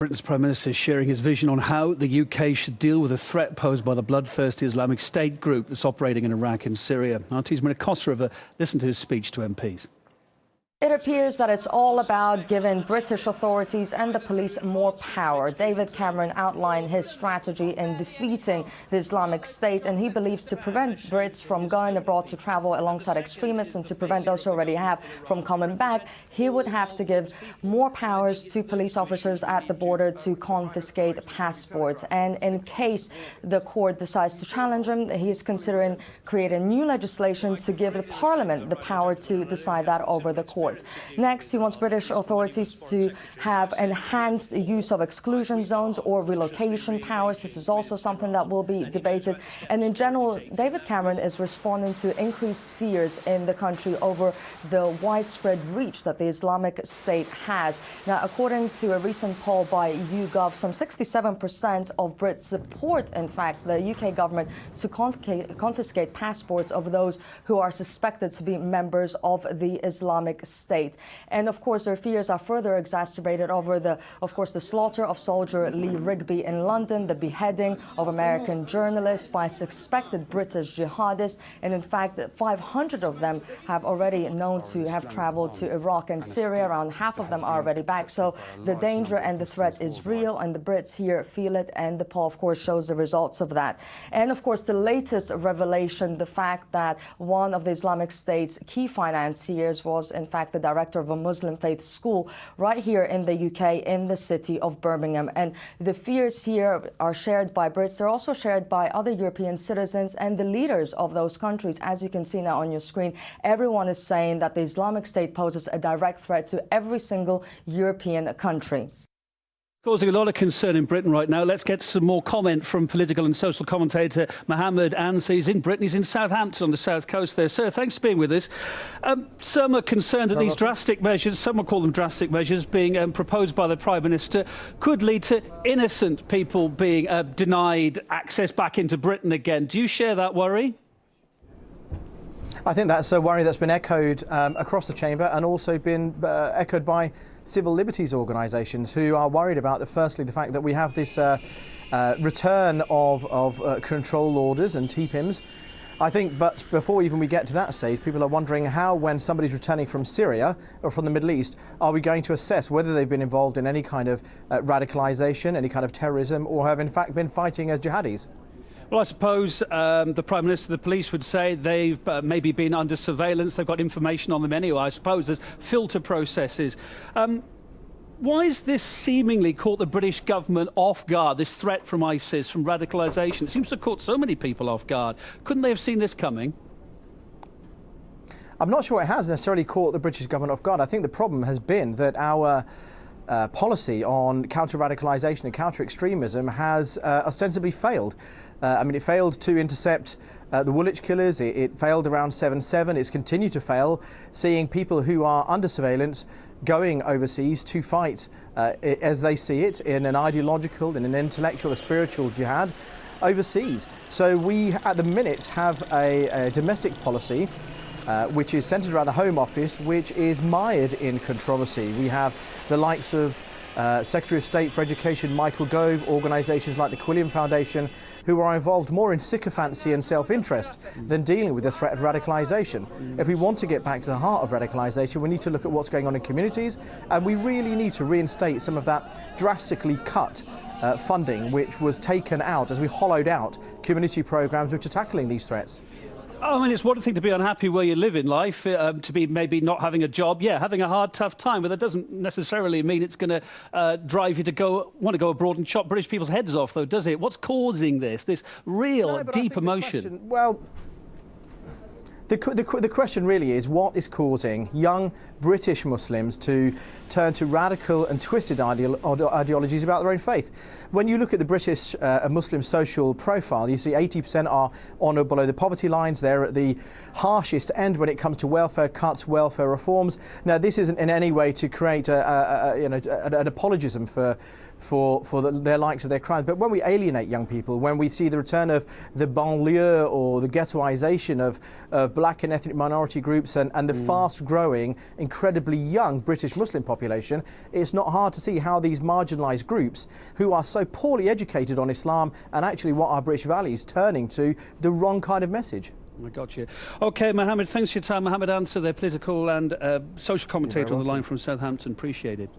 Britain's Prime Minister is sharing his vision on how the UK should deal with the threat posed by the bloodthirsty Islamic State group that's operating in Iraq and Syria. RT's Marina Kosterova listened to his speech to MPs. It appears that it's all about giving British authorities and the police more power. David Cameron outlined his strategy in defeating the Islamic State, and he believes to prevent Brits from going abroad to travel alongside extremists and to prevent those who already have from coming back, he would have to give more powers to police officers at the border to confiscate passports. And in case the court decides to challenge him, he is considering creating new legislation to give the Parliament the power to decide that over the court. Next, he wants British authorities to have enhanced use of exclusion zones or relocation powers. This is also something that will be debated. And in general, David Cameron is responding to increased fears in the country over the widespread reach that the Islamic State has. Now, according to a recent poll by YouGov, some 67% of Brits support, in fact, the UK government to confiscate passports of those who are suspected to be members of the Islamic State. And of course, their fears are further exacerbated over the slaughter of soldier Lee Rigby in London, the beheading of American journalists by suspected British jihadists, and in fact 500 of them have already known to have traveled to Iraq and Syria. Around half of them are already back. So the danger and the threat is real, and the Brits here feel it, and the poll of course shows the results of that. And of course, the latest revelation, the fact that one of the Islamic State's key financiers was in fact the director of a Muslim faith school right here in the UK, in the city of Birmingham. And the fears here are shared by Brits. They're also shared by other European citizens and the leaders of those countries. As you can see now on your screen, everyone is saying that the Islamic State poses a direct threat to every single European country. Causing a lot of concern in Britain right now. Let's get some more comment from political and social commentator Mohammed Ansi. He's in Britain. He's in Southampton on the south coast there. Sir, thanks for being with us. Some are concerned that these drastic measures, some will call them drastic measures, being proposed by the Prime Minister could lead to innocent people being denied access back into Britain again. Do you share that worry? I think that's a worry that's been echoed across the chamber and also been echoed by civil liberties organisations who are worried about, firstly, the fact that we have this return of control orders and TPIMs. I think, but before even we get to that stage, people are wondering how, when somebody's returning from Syria or from the Middle East, are we going to assess whether they've been involved in any kind of radicalisation, any kind of terrorism, or have in fact been fighting as jihadis? Well, I suppose the Prime Minister, the police would say they've maybe been under surveillance. They've got information on them anyway. I suppose there's filter processes. Why has this seemingly caught the British government off guard, this threat from ISIS, from radicalisation? It seems to have caught so many people off guard. Couldn't they have seen this coming? I'm not sure it has necessarily caught the British government off guard. I think the problem has been that our policy on counter-radicalisation and counter-extremism has ostensibly failed. It failed to intercept the Woolwich killers. It failed around 7/7. It's continued to fail, seeing people who are under surveillance going overseas to fight, as they see it, in an ideological, in an intellectual, a spiritual jihad overseas. So we, at the minute, have a domestic policy which is centred around the Home Office, which is mired in controversy. We have the likes of Secretary of State for Education Michael Gove, organisations like the Quilliam Foundation, who are involved more in sycophancy and self-interest than dealing with the threat of radicalisation. If we want to get back to the heart of radicalisation, we need to look at what's going on in communities, and we really need to reinstate some of that drastically cut funding which was taken out as we hollowed out community programmes which are tackling these threats. It's one thing to be unhappy where you live in life, to be maybe not having a job, having a hard, tough time, but that doesn't necessarily mean it's going to drive you to want to go abroad and chop British people's heads off, though, does it? What's causing this real deep emotion? The question really is, what is causing young British Muslims to turn to radical and twisted ideologies about their own faith? When you look at the British Muslim social profile, you see 80% are on or below the poverty lines. They're at the harshest end when it comes to welfare cuts, welfare reforms. Now, this isn't in any way to create an apologism for their likes of their crimes. But when we alienate young people, when we see the return of the banlieue or the ghettoisation of black and ethnic minority groups and the fast-growing, incredibly young British Muslim population, it's not hard to see how these marginalised groups, who are so poorly educated on Islam and actually what our British values, turning to the wrong kind of message. I got you. OK, Mohammed, thanks for your time. Mohammed Ansar, their political and social commentator on the line from Southampton. Appreciate it.